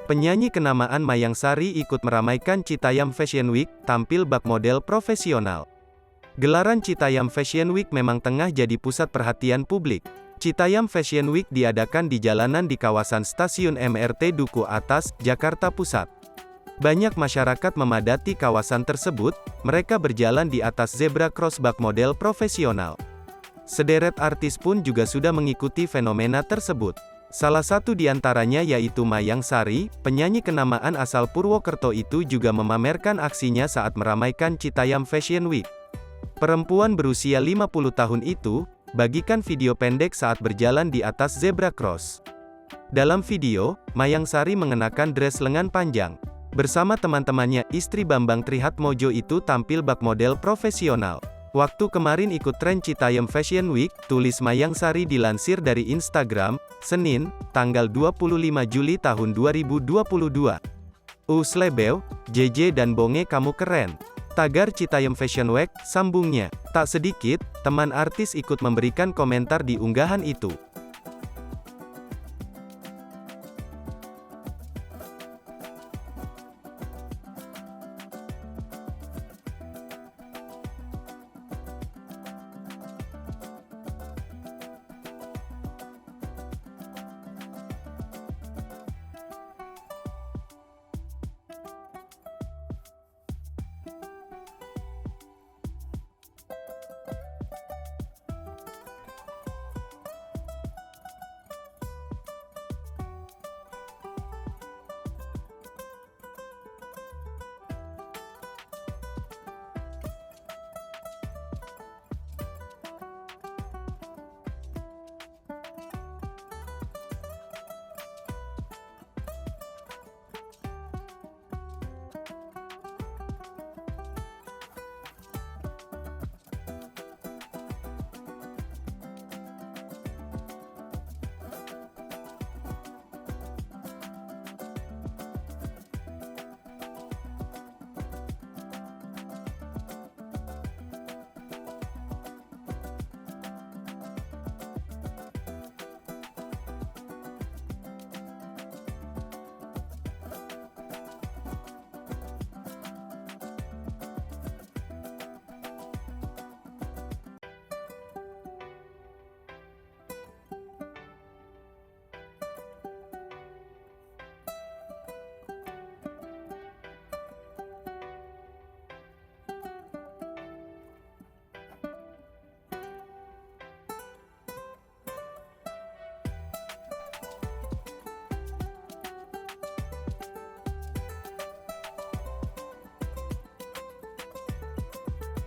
Penyanyi kenamaan Mayang Sari ikut meramaikan Citayam Fashion Week, tampil bak model profesional. Gelaran Citayam Fashion Week memang tengah jadi pusat perhatian publik. Citayam Fashion Week diadakan di jalanan di kawasan Stasiun MRT Duku Atas, Jakarta Pusat. Banyak masyarakat memadati kawasan tersebut, mereka berjalan di atas zebra cross bak model profesional. Sederet artis pun juga sudah mengikuti fenomena tersebut. Salah satu di antaranya yaitu Mayang Sari, penyanyi kenamaan asal Purwokerto itu juga memamerkan aksinya saat meramaikan Citayam Fashion Week. Perempuan berusia 50 tahun itu, bagikan video pendek saat berjalan di atas zebra cross. Dalam video, Mayang Sari mengenakan dress lengan panjang. Bersama teman-temannya, istri Bambang Trihatmojo itu tampil bak model profesional. Waktu kemarin ikut tren Citayam Fashion Week, tulis Mayang Sari dilansir dari Instagram, Senin, tanggal 25 Juli tahun 2022. Slebeu, JJ dan Bonge kamu keren. Tagar Citayam Fashion Week, sambungnya. Tak sedikit, teman artis ikut memberikan komentar di unggahan itu.